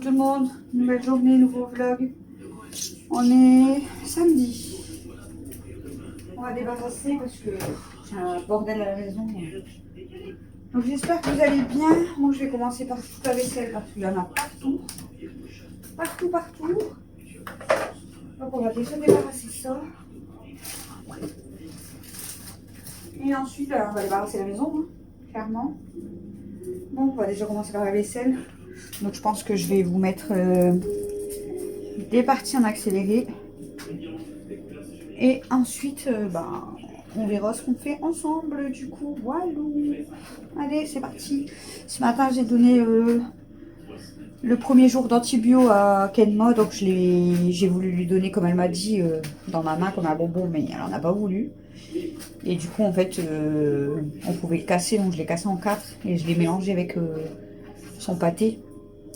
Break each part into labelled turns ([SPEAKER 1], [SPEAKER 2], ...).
[SPEAKER 1] tout le monde, nouvelle journée, nouveau vlog. On est samedi. On va débarrasser parce que c'est un bordel à la maison. Donc j'espère que vous allez bien. Moi je vais commencer par toute la vaisselle parce qu'il y en a partout. Partout. Donc on va déjà débarrasser ça. Et ensuite on va débarrasser la maison, hein, clairement. Bon, on va déjà commencer par la vaisselle. Donc je pense que je vais vous mettre des parties en accéléré. Et ensuite, on verra ce qu'on fait ensemble. Du coup, voilà. Allez, c'est parti. Ce matin, j'ai donné le premier jour d'antibio à Kenma. Donc j'ai voulu lui donner, comme elle m'a dit, dans ma main, comme un bonbon. Mais elle n'en a pas voulu. Et du coup, en fait, on pouvait le casser. Donc je l'ai cassé en 4. Et je l'ai mélangé avec son pâté.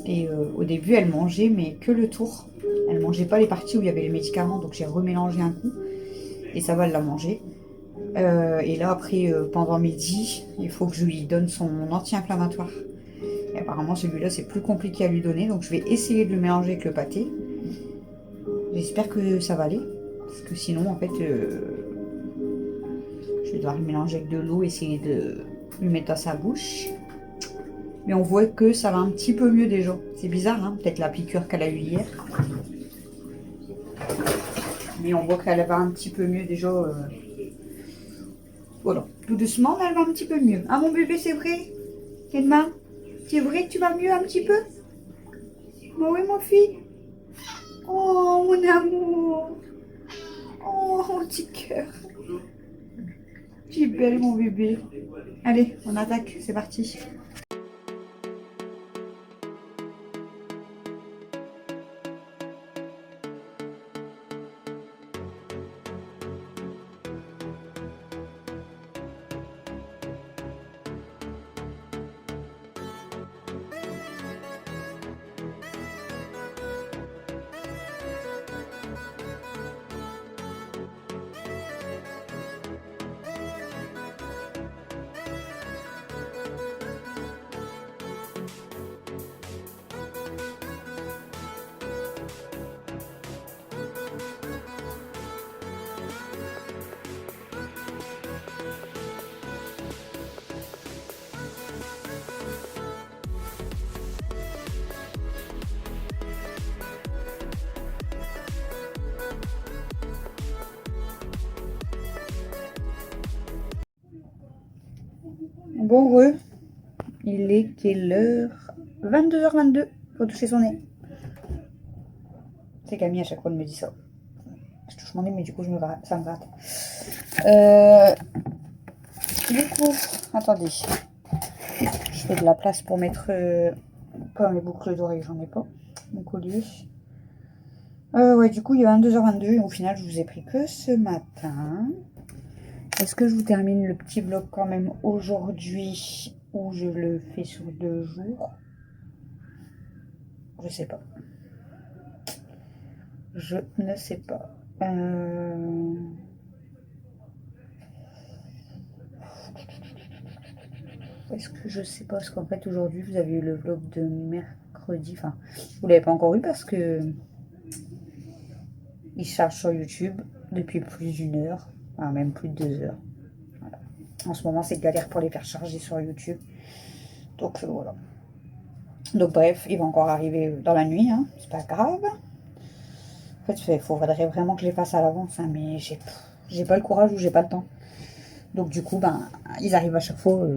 [SPEAKER 1] Et au début, elle mangeait, mais que le tour. Elle mangeait pas les parties où il y avait les médicaments, donc j'ai remélangé un coup. Et ça va, elle l'a mangé. Et là, après, pendant midi, il faut que je lui donne son anti-inflammatoire. Et apparemment, celui-là, c'est plus compliqué à lui donner, donc je vais essayer de le mélanger avec le pâté. J'espère que ça va aller. Parce que sinon, en fait, je vais devoir le mélanger avec de l'eau, essayer de lui mettre dans sa bouche. Mais on voit que ça va un petit peu mieux déjà. C'est bizarre, hein, peut-être la piqûre qu'elle a eue hier. Mais on voit qu'elle va un petit peu mieux déjà. Voilà, tout doucement, elle va un petit peu mieux. Ah mon bébé, c'est vrai? Kenma, c'est vrai que tu vas mieux un petit peu? Bah oui, mon fille. Oh, mon amour. Oh, mon petit cœur. Tu es belle, mon bébé. Allez, on attaque, c'est parti. Bon, il est quelle heure? 22h22. Faut toucher son nez. C'est Camille à chaque fois elle me dit ça. Je touche mon nez, mais du coup, ça me gratte. Du coup, attendez. Je fais de la place pour mettre pas mes boucles d'oreilles, j'en ai pas. Mon collier. Ouais, du coup, il y a 22h22 et au final, je vous ai pris que ce matin. Est-ce que je vous termine le petit vlog quand même aujourd'hui ou je le fais sur 2 jours? Je sais pas. Je ne sais pas. Est-ce que je sais pas? Parce qu'en fait, aujourd'hui, vous avez eu le vlog de mercredi. Enfin, vous l'avez pas encore eu parce que il charge sur YouTube depuis plus d'une heure. Enfin, même plus de 2 heures. Voilà. En ce moment, c'est galère pour les faire charger sur YouTube. Donc, voilà. Donc, bref, il va encore arriver dans la nuit. Hein. C'est pas grave. En fait, il faudrait vraiment que je les fasse à l'avance. Hein, mais j'ai pas le courage ou j'ai pas le temps. Donc, du coup, ils arrivent à chaque fois.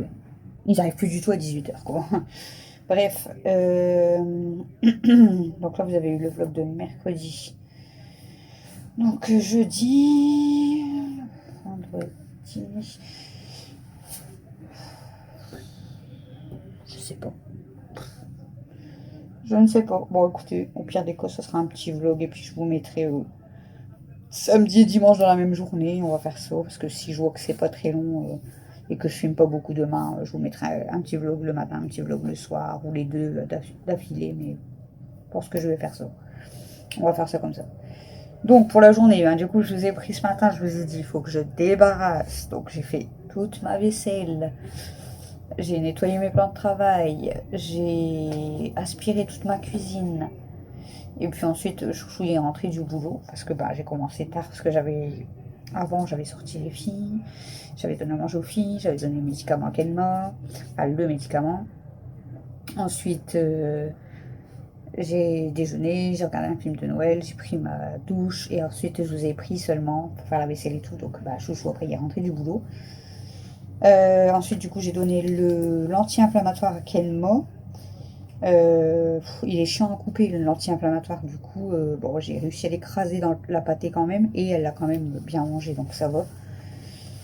[SPEAKER 1] Ils arrivent plus du tout à 18h, quoi. Bref. Donc là, vous avez eu le vlog de mercredi. Donc, jeudi. Vendredi. Je sais pas. Je ne sais pas. Bon, écoutez, au pire des cas, ce sera un petit vlog et puis je vous mettrai samedi et dimanche dans la même journée. On va faire ça parce que si je vois que c'est pas très long et que je filme pas beaucoup demain, je vous mettrai un petit vlog le matin, un petit vlog le soir ou les deux d'affilée. Mais je pense que je vais faire ça. On va faire ça comme ça. Donc pour la journée, du coup, je vous ai pris ce matin, je vous ai dit, il faut que je débarrasse. Donc j'ai fait toute ma vaisselle. J'ai nettoyé mes plans de travail. J'ai aspiré toute ma cuisine. Et puis ensuite, Chouchou est rentré du boulot parce que j'ai commencé tard parce que avant j'avais sorti les filles, j'avais donné à manger aux filles, j'avais donné le médicament à Kenma, enfin le médicament. Ensuite, j'ai déjeuné, j'ai regardé un film de Noël, j'ai pris ma douche et ensuite je vous ai pris seulement pour faire la vaisselle et tout. Donc Chouchou après il est rentré du boulot. Ensuite du coup j'ai donné l'anti-inflammatoire à Kenma. Il est chiant à couper l'anti-inflammatoire, du coup bon, j'ai réussi à l'écraser dans la pâtée quand même et elle l'a quand même bien mangé, donc ça va.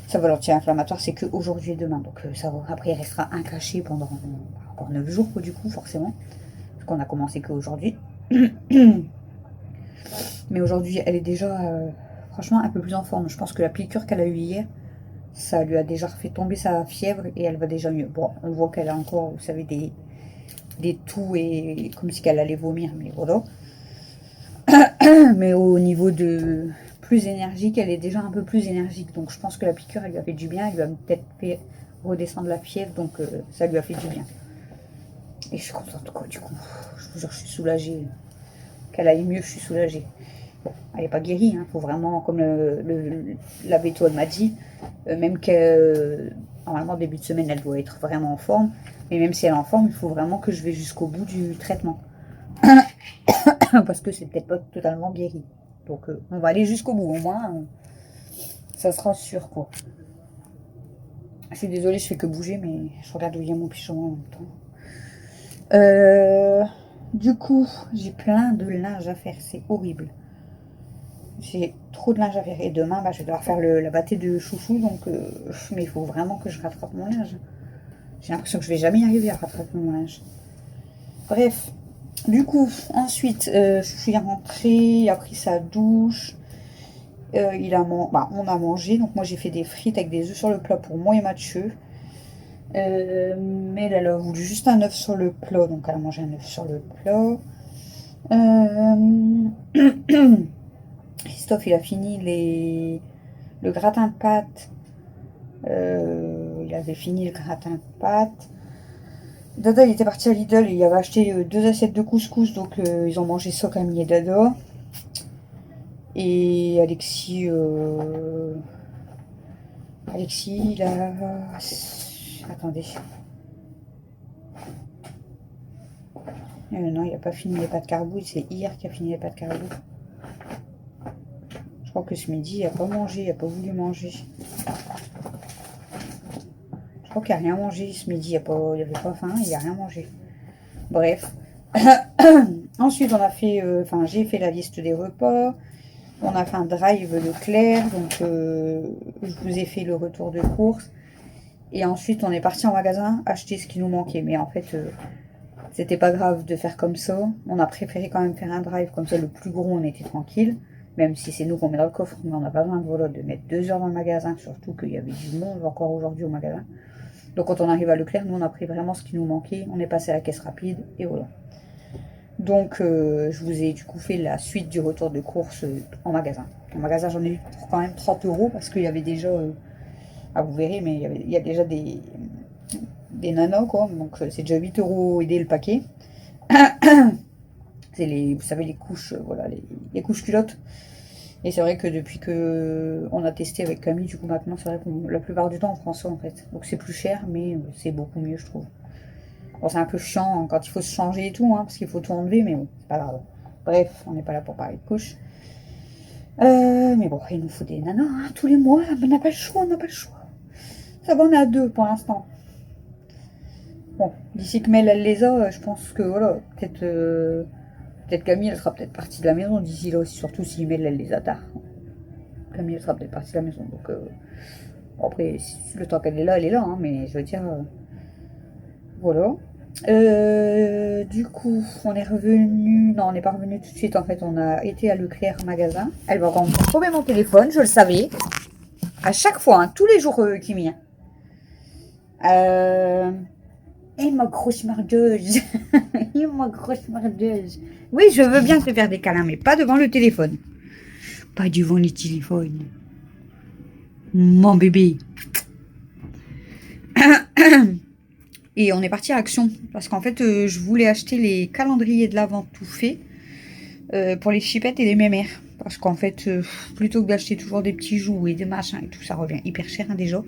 [SPEAKER 1] Ça va, l'anti-inflammatoire c'est que aujourd'hui et demain, donc ça va. Après il restera un cachet pendant encore 9 jours du coup forcément, parce qu'on a commencé qu'aujourd'hui. Mais aujourd'hui elle est déjà franchement un peu plus en forme. Je pense que la piqûre qu'elle a eue hier, ça lui a déjà fait tomber sa fièvre et elle va déjà mieux. Bon, on voit qu'elle a encore, vous savez, des toux et comme si elle allait vomir, mais voilà. Mais au niveau de plus énergique, elle est déjà un peu plus énergique. Donc je pense que la piqûre, elle lui a fait du bien. Elle lui a peut-être fait redescendre la fièvre, donc ça lui a fait du bien. Et je suis contente, quoi, du coup. Je vous jure, je suis soulagée. Qu'elle aille mieux, je suis soulagée. Bon, elle n'est pas guérie, hein. Faut vraiment, comme la béto m'a dit, même que normalement début de semaine, elle doit être vraiment en forme. Mais même si elle est en forme, il faut vraiment que je vais jusqu'au bout du traitement. Parce que c'est peut-être pas totalement guéri. Donc on va aller jusqu'au bout, au moins ça sera sûr, quoi. Je suis désolée, je fais que bouger, mais je regarde où il y a mon pigeon en même temps. Du coup, j'ai plein de linge à faire, c'est horrible. J'ai trop de linge à faire. Et demain, je vais devoir faire la bâtée de Chouchou, donc mais il faut vraiment que je rattrape mon linge. J'ai l'impression que je vais jamais y arriver à rattraper mon linge. Bref, du coup, ensuite, je suis rentrée, il a pris sa douche, on a mangé, donc moi j'ai fait des frites avec des œufs sur le plat pour moi et Mathieu. Mais elle a voulu juste un œuf sur le plat, donc elle a mangé un œuf sur le plat. Christophe, il a fini le gratin de pâtes. Il avait fini le gratin de pâtes. Dada, il était parti à Lidl et il avait acheté 2 assiettes de couscous, donc ils ont mangé ça, Camille et Dada. Et Alexis, il a... Attendez. Non, il n'a pas fini les pâtes carbo, c'est hier qu'il a fini les pâtes carbo. Je crois que ce midi, il n'a pas mangé, il n'a pas voulu manger. Je crois qu'il n'a rien mangé ce midi, il n'avait pas faim, il n'a rien mangé. Bref. Ensuite, j'ai fait la liste des repas. On a fait un drive Leclerc, donc je vous ai fait le retour de course. Et ensuite, on est parti en magasin acheter ce qui nous manquait. Mais en fait, c'était pas grave de faire comme ça. On a préféré quand même faire un drive, comme ça le plus gros, on était tranquille. Même si c'est nous qu'on met dans le coffre, mais on n'a pas besoin de mettre 2 heures dans le magasin, surtout qu'il y avait du monde encore aujourd'hui au magasin. Donc quand on arrive à Leclerc, nous on a pris vraiment ce qui nous manquait. On est passé à la caisse rapide et voilà. Donc je vous ai du coup fait la suite du retour de course en magasin. En magasin, j'en ai eu pour quand même 30 € parce qu'il y avait déjà, vous verrez, mais il y a déjà des nanas, quoi. Donc c'est déjà 8 € aider le paquet. C'est vous savez, les couches, voilà, les couches culottes. Et c'est vrai que depuis que on a testé avec Camille, du coup maintenant, c'est vrai que la plupart du temps on prend ça en fait. Donc c'est plus cher, mais c'est beaucoup mieux, je trouve. Bon, c'est un peu chiant quand il faut se changer et tout, parce qu'il faut tout enlever, mais bon, c'est pas grave. Bref, on n'est pas là pour parler de couches. Mais bon, il nous faut des nanas, tous les mois, on n'a pas le choix, on n'a pas le choix. Ça va, on est à 2 pour l'instant. Bon, d'ici que Mel, elle les a, je pense que voilà, peut-être Camille, elle sera peut-être partie de la maison d'ici là aussi, surtout si Mel, elle les a tard. Camille, elle sera peut-être partie de la maison, donc bon, après, le temps qu'elle est là, mais je veux dire, voilà. Du coup, on est revenu. Non, on n'est pas revenu tout de suite. En fait, on a été à Leclerc magasin. Elle va rendre trouver mon téléphone, je le savais. À chaque fois, tous les jours, Kimi. Et ma grosse merdeuse. Et ma grosse merdeuse. Oui, je veux bien te faire des câlins, mais pas devant le téléphone. Pas devant les téléphones. Mon bébé. Et on est parti à Action. Parce qu'en fait, je voulais acheter les calendriers de l'Avent tout faits pour les chipettes et les mémères. Parce qu'en fait, plutôt que d'acheter toujours des petits jouets, des machins et tout, ça revient hyper cher hein, déjà.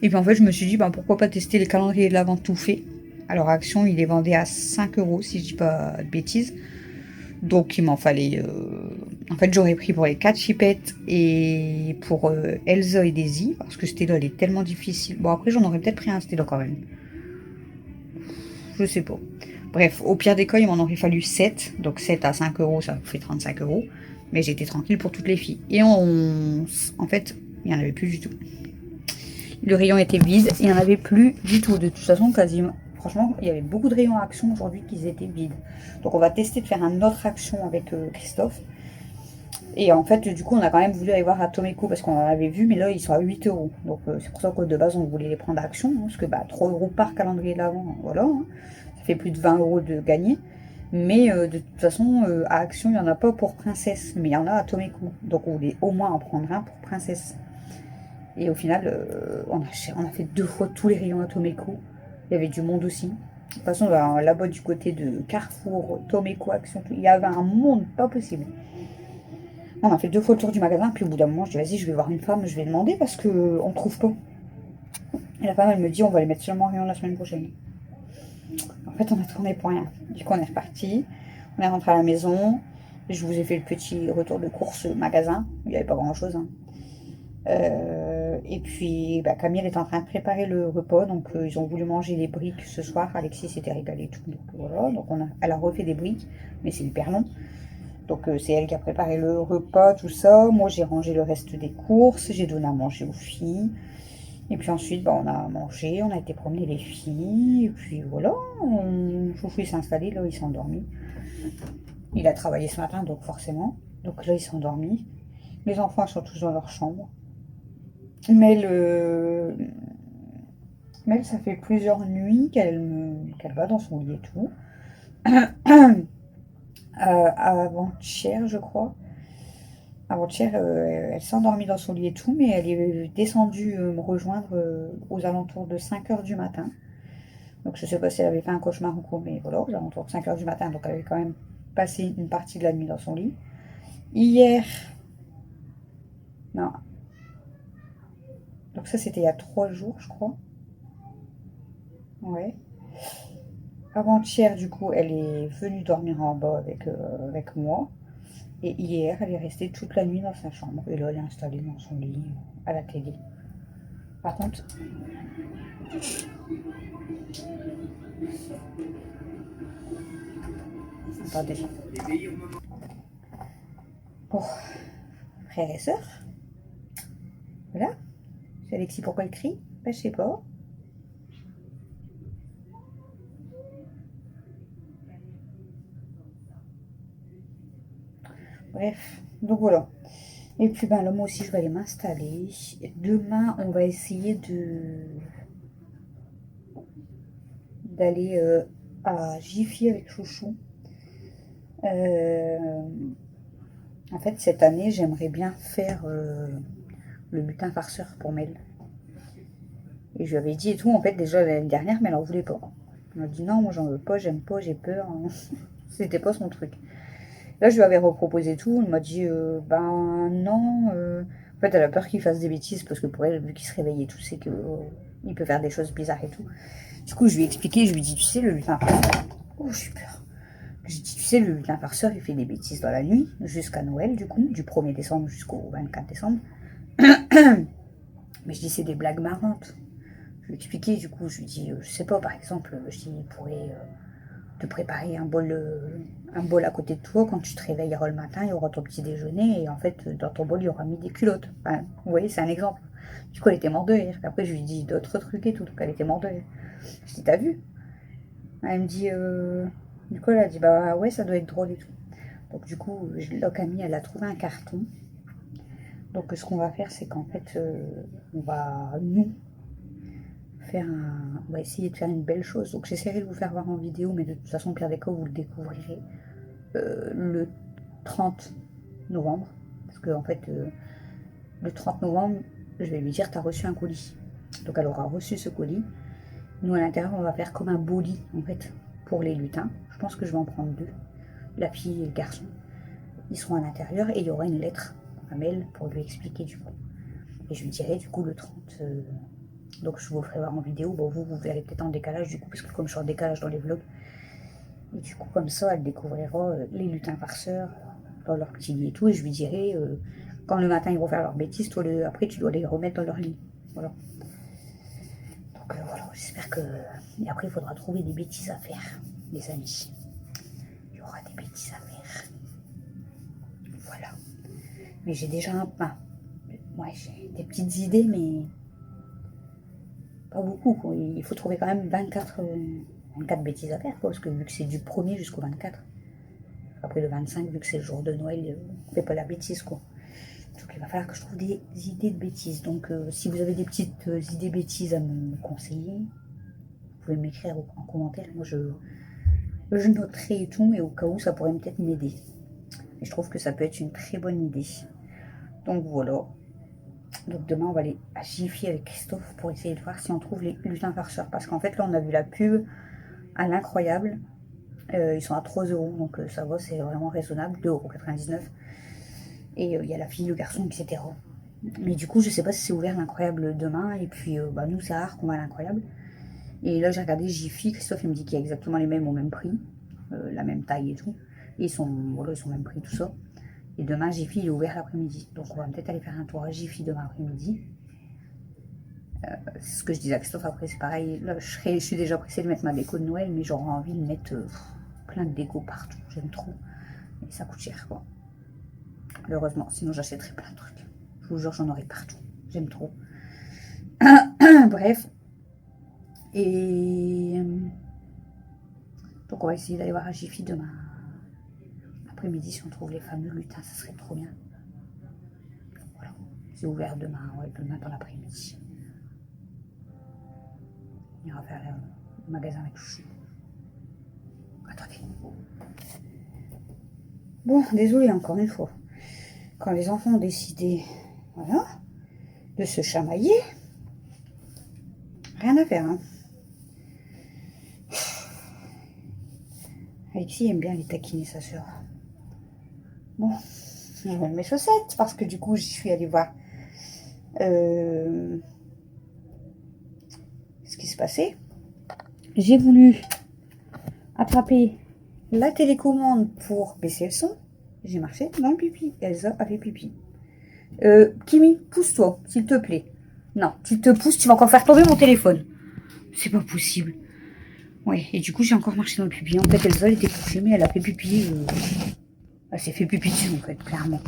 [SPEAKER 1] Et puis en fait, je me suis dit, bah, pourquoi pas tester les calendriers de l'Avent tout faits. Alors Action, il les vendait à 5 € si je dis pas de bêtises. Donc il m'en fallait... En fait, j'aurais pris pour les 4 chipettes et pour Elsa et Daisy. Parce que c'était là, elle est tellement difficile. Bon, après, j'en aurais peut-être pris un, c'était là quand même. Je sais pas. Bref, au pire des cas, il m'en aurait fallu 7. Donc 7 à 5 €, ça fait 35 €. Mais j'étais tranquille pour toutes les filles. Et en fait, il n'y en avait plus du tout. Le rayon était vide, il n'y en avait plus du tout. De toute façon, quasiment. Franchement, il y avait beaucoup de rayons Action aujourd'hui qui étaient vides. Donc on va tester de faire un autre Action avec Christophe. Et en fait, du coup, on a quand même voulu aller voir à Tomeco parce qu'on en avait vu, mais là, ils sont à 8 €. Donc c'est pour ça que de base, on voulait les prendre à Action. Hein, parce que 3 € par calendrier de l'Avent, voilà. Hein, ça fait plus de 20 € de gagné. Mais de toute façon, à Action, il n'y en a pas pour Princesse, mais il y en a à Tomeco. Donc on voulait au moins en prendre un pour Princesse. Et au final, on a fait 2 fois tous les rayons à Tomeco. Il y avait du monde aussi. De toute façon, là-bas du côté de Carrefour, Tomeco, Action, il y avait un monde pas possible. On a fait 2 fois le tour du magasin, puis au bout d'un moment, je dis vas-y, je vais voir une femme, je vais demander parce qu'on trouve pas. Et la femme, elle me dit on va les mettre seulement en rayon la semaine prochaine. En fait, on a tourné pour rien. Du coup, on est reparti. On est rentré à la maison. Je vous ai fait le petit retour de course magasin. Il n'y avait pas grand-chose. Hein. Et puis, Camille est en train de préparer le repas. Donc, ils ont voulu manger les briques ce soir. Alexis s'était régalé tout. Donc, voilà. Donc, elle a refait des briques. Mais c'est hyper long. Donc, c'est elle qui a préparé le repas, tout ça. Moi, j'ai rangé le reste des courses. J'ai donné à manger aux filles. Et puis ensuite, on a mangé, on a été promener les filles, et puis voilà, Chouchou s'est installé, là il s'est endormi. Il a travaillé ce matin, donc forcément. Donc là il s'est endormi. Les enfants sont tous dans leur chambre. Mel, ça fait plusieurs nuits qu'elle va dans son lit et tout. Avant-hier, je crois. Avant-hier, elle s'est endormie dans son lit et tout, mais elle est descendue me rejoindre aux alentours de 5 h du matin. Donc je sais pas si elle avait fait un cauchemar ou quoi, mais voilà, aux alentours de 5 h du matin, donc elle avait quand même passé une partie de la nuit dans son lit. Hier, non, donc ça c'était il y a 3 jours, je crois. Ouais. Avant-hier, du coup, elle est venue dormir en bas avec moi. Et hier, elle est restée toute la nuit dans sa chambre. Et là, elle est installée dans son lit, à la télé. Par contre, attendez. Bon, frères et sœurs, voilà. C'est Alexis, pourquoi elle crie? Je sais pas. Bref, donc voilà. Et puis là, moi aussi, je vais aller m'installer. Demain, on va essayer d'aller à Jiffy avec Chouchou. En fait, cette année, j'aimerais bien faire le butin farceur pour Mel. Et je lui avais dit et tout, en fait, déjà l'année dernière, mais elle en voulait pas. Elle m'a dit non, moi j'en veux pas, j'aime pas, j'ai peur. C'était pas son truc. Là, je lui avais reproposé tout. Elle m'a dit ben non. En fait, elle a peur qu'il fasse des bêtises parce que pour elle, vu qu'il se réveille et tout, c'est que il peut faire des choses bizarres et tout. Du coup, je lui ai expliqué, je lui ai dit, tu sais, le lutin farceur. Oh, j'ai peur. J'ai dit, tu sais, le lutin farceur, il fait des bêtises dans la nuit, jusqu'à Noël, du coup, du 1er décembre jusqu'au 24 décembre. Mais je dis, c'est des blagues marrantes. Je lui ai expliqué, du coup, je lui dis, je sais pas, par exemple, je dis, il pourrait te préparer un bol à côté de toi. Quand tu te réveilleras le matin, il y aura ton petit déjeuner, et en fait, dans ton bol, il y aura mis des culottes. Enfin, vous voyez, c'est un exemple. Du coup, elle était morte de rire. Après, je lui ai dit d'autres trucs et tout, donc elle était morte de rire. Je dis, t'as vu? Elle me dit, du coup, elle a dit, bah ouais, ça doit être drôle et tout. Donc, du coup, là, Camille, elle a trouvé un carton. Donc, ce qu'on va faire, c'est qu'en fait, on va, nous, on va essayer de faire une belle chose. Donc, j'essaierai de vous faire voir en vidéo, mais de toute façon, au pire des cas, vous le découvrirez le 30 novembre. Parce que, en fait, le 30 novembre, je vais lui dire, t'as reçu un colis. Donc, elle aura reçu ce colis. Nous, à l'intérieur, on va faire comme un beau lit, en fait, pour les lutins. Je pense que je vais en prendre 2. La fille et le garçon. Ils seront à l'intérieur et il y aura une lettre, un mail, pour lui expliquer du coup. Et je lui dirai du coup le 30. Donc je vous le ferai voir en vidéo. Bon, vous verrez peut-être en décalage du coup, parce que comme je suis en décalage dans les vlogs. Et du coup, comme ça, elle découvrira les lutins farceurs dans leur petit lit et tout. Et je lui dirai, quand le matin ils vont faire leurs bêtises, toi, après tu dois les remettre dans leur lit. Voilà. Donc voilà, j'espère que... Et après, il faudra trouver des bêtises à faire, les amis. Il y aura des bêtises à faire. Voilà. Mais j'ai déjà un pain. Ouais, j'ai des petites idées, mais pas beaucoup, quoi. Il faut trouver quand même 24 bêtises à faire, quoi, parce que vu que c'est du 1er jusqu'au 24. Après le 25, vu que c'est le jour de Noël, on fait pas la bêtise, quoi. Donc il va falloir que je trouve des idées de bêtises. Donc si vous avez des petites idées bêtises à me conseiller, vous pouvez m'écrire en commentaire. Moi je noterai et tout, et au cas où ça pourrait peut-être m'aider. Et je trouve que ça peut être une très bonne idée. Donc voilà. Donc demain on va aller à Jiffy avec Christophe pour essayer de voir si on trouve les lutins farceurs. Parce qu'en fait là on a vu la pub à l'incroyable. Ils sont à 3 €, donc ça va, c'est vraiment raisonnable, 2,99 €. Et il y a la fille, le garçon, etc. Mais du coup, je sais pas si c'est ouvert l'incroyable demain. Et puis, nous, c'est rare qu'on va à l'incroyable. Et là, j'ai regardé Jiffy. Christophe, il me dit qu'il y a exactement les mêmes au même prix, la même taille et tout. Et voilà, ils sont au même prix, tout ça. Et demain, Jiffy, il est ouvert l'après-midi. Donc, on va peut-être aller faire un tour à Jiffy demain après-midi. C'est ce que je disais à Christophe. Après, c'est pareil. Là, je suis déjà pressée de mettre ma déco de Noël, mais j'aurais envie de mettre plein de déco partout. J'aime trop. Et ça coûte cher, quoi. Heureusement, sinon j'achèterais plein de trucs. Je vous jure, j'en aurai partout. J'aime trop. Bref. Et donc on va essayer d'aller voir à Jiffy demain après-midi si on trouve les fameux lutins, ça serait trop bien. Voilà. C'est ouvert demain, ouais, demain dans l'après-midi. On ira faire le magasin avec chou. Attendez. Bon, désolé encore une fois. Quand les enfants ont décidé, voilà, de se chamailler, rien à faire, hein. Alexis aime bien les taquiner, sa soeur. Bon, je vais mettre mes chaussettes parce que du coup, j'y suis allée voir ce qui se passait. J'ai voulu attraper la télécommande pour baisser le son. J'ai marché dans le pipi. Elsa a fait pipi. Kimi, pousse-toi, s'il te plaît. Non, tu te pousses, tu vas encore faire tomber mon téléphone. C'est pas possible. Ouais, et du coup, j'ai encore marché dans le pipi. En fait, Elsa, elle était couchée, mais elle a fait pipi. Elle s'est fait pipi dessus, en fait, clairement.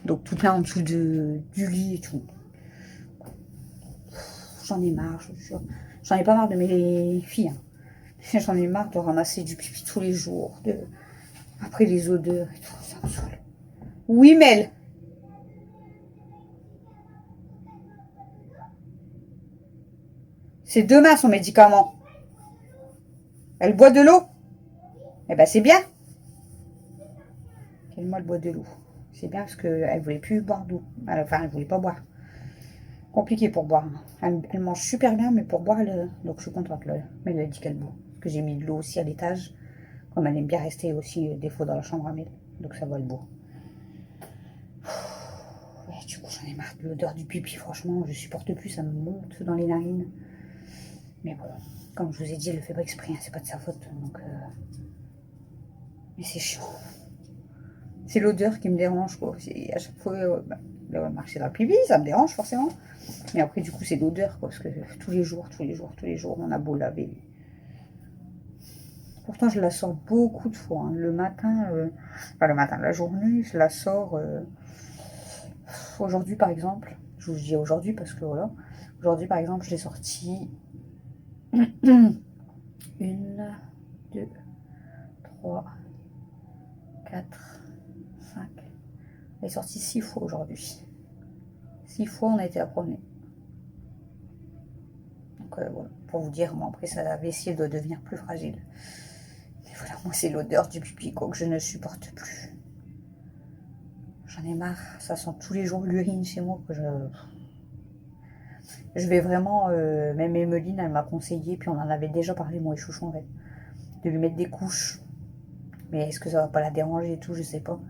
[SPEAKER 1] Donc, tout là en dessous du lit et tout. J'en ai marre, je suis... J'en ai pas marre de mes filles. Hein. J'en ai marre de ramasser du pipi tous les jours. Après, les odeurs et tout, ça me saoule. Oui, Mel. C'est demain son médicament. Elle boit de l'eau. Eh ben, c'est bien. Quelle-moi, elle boit de l'eau. C'est bien parce qu'elle voulait plus boire d'eau. Enfin, elle voulait pas boire. Compliqué pour boire. Elle mange super bien, mais pour boire, donc je suis contente. Là. Mais elle a dit qu'elle boit. Parce que j'ai mis de l'eau aussi à l'étage. Comme elle aime bien rester aussi des fois dans la chambre à Mel. Donc ça va, elle boit. Ouais, du coup, j'en ai marre de l'odeur du pipi. Franchement, je supporte plus. Ça me monte dans les narines. Mais bon, comme je vous ai dit, elle le fait pas exprès. Hein, c'est pas de sa faute. Donc, mais c'est chiant. C'est l'odeur qui me dérange, quoi. À chaque fois, marcher dans le pipi, ça me dérange forcément. Mais après, du coup, c'est l'odeur, quoi. Parce que tous les jours, on a beau laver. Pourtant, je la sors beaucoup de fois. Hein. Le matin, la journée, je la sors. Aujourd'hui, par exemple, je vous dis aujourd'hui parce que voilà. Aujourd'hui, par exemple, je l'ai sortie 1, 2, 3, 4, 5. Elle est sortie 6 fois aujourd'hui. 6 fois, on a été à promener. Donc voilà, pour vous dire, moi après, sa vessie doit devenir plus fragile. Mais voilà, moi c'est l'odeur du pipi quoi, que je ne supporte plus. J'en ai marre, ça sent tous les jours l'urine chez moi. Je vais vraiment, même Emeline, elle m'a conseillé, puis on en avait déjà parlé, moi et Chouchou, en fait, de lui mettre des couches. Mais est-ce que ça va pas la déranger et tout, je sais pas.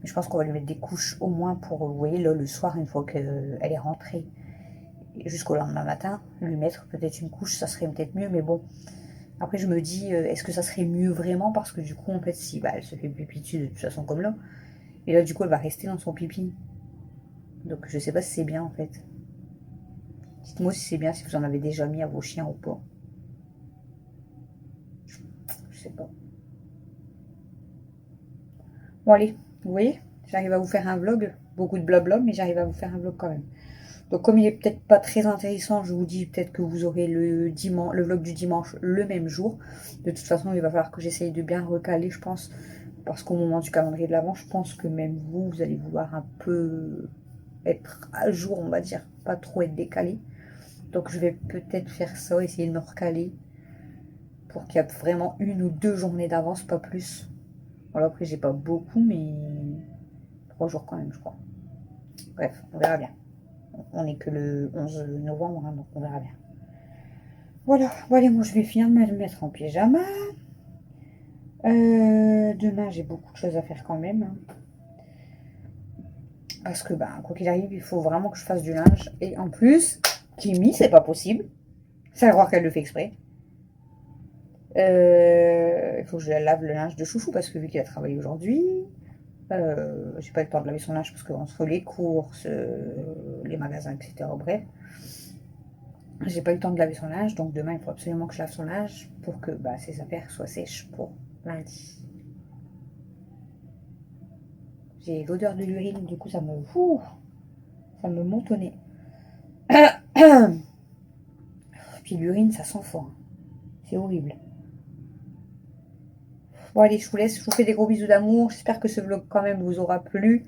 [SPEAKER 1] Mais je pense qu'on va lui mettre des couches au moins pour, vous voyez, là, le soir, une fois qu'elle est rentrée, jusqu'au lendemain matin, lui mettre peut-être une couche, ça serait peut-être mieux, mais bon. Après, je me dis, est-ce que ça serait mieux vraiment? Parce que du coup, en fait, si bah, elle se fait pipi dessus de toute façon comme là, et là, du coup, elle va rester dans son pipi. Donc, je sais pas si c'est bien, en fait. Dites-moi si c'est bien, si vous en avez déjà mis à vos chiens ou pas. Je sais pas. Bon, allez, vous voyez, j'arrive à vous faire un vlog. Beaucoup de blabla, mais j'arrive à vous faire un vlog quand même. Donc, comme il est peut-être pas très intéressant, je vous dis peut-être que vous aurez le vlog du dimanche le même jour. De toute façon, il va falloir que j'essaye de bien recaler, je pense. Parce qu'au moment du calendrier de l'Avent, je pense que même vous, vous allez vouloir un peu être à jour, on va dire. Pas trop être décalé. Donc, je vais peut-être faire ça, essayer de me recaler. Pour qu'il y ait vraiment 1 ou 2 journées d'avance, pas plus. Voilà, après, j'ai pas beaucoup, mais 3 jours quand même, je crois. Bref, on verra bien. On n'est que le 11 novembre, hein, donc on verra bien. Voilà, bon allez, moi je vais finir de me mettre en pyjama. Demain, j'ai beaucoup de choses à faire quand même. Parce que, bah, quoi qu'il arrive, il faut vraiment que je fasse du linge. Et en plus, Kimi, c'est pas possible. C'est à croire qu'elle le fait exprès. Il faut que je lave le linge de Chouchou parce que vu qu'il a travaillé aujourd'hui, j'ai pas eu le temps de laver son linge parce qu'entre les courses, les magasins, etc. Bref, j'ai pas eu le temps de laver son linge. Donc demain, il faut absolument que je lave son linge pour que bah, ses affaires soient sèches pour lundi. J'ai l'odeur de l'urine, du coup, ça me monte au nez. Puis l'urine, ça sent fort. C'est horrible. Bon, allez, je vous laisse. Je vous fais des gros bisous d'amour. J'espère que ce vlog, quand même, vous aura plu.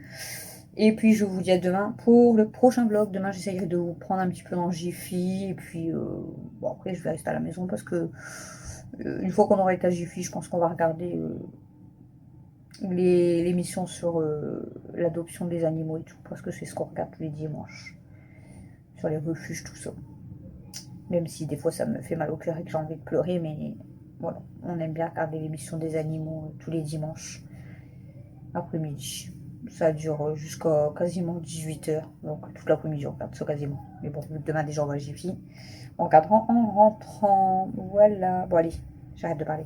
[SPEAKER 1] Et puis, je vous dis à demain pour le prochain vlog. Demain, j'essayerai de vous prendre un petit peu en Jiffy. Et puis, bon, après, je vais rester à la maison parce que une fois qu'on aura été à Jiffy, je pense qu'on va regarder l'émission sur l'adoption des animaux et tout. Parce que c'est ce qu'on regarde tous les dimanches. Sur les refuges, tout ça. Même si des fois, ça me fait mal au cœur et que j'ai envie de pleurer. Mais voilà, on aime bien regarder l'émission des animaux tous les dimanches après-midi. Ça dure jusqu'à quasiment 18 h. Donc toute l'après-midi, on regarde ça quasiment. Mais bon, demain déjà, on va Jiffy. On regardera en rentrant. Voilà. Bon, allez, j'arrête de parler.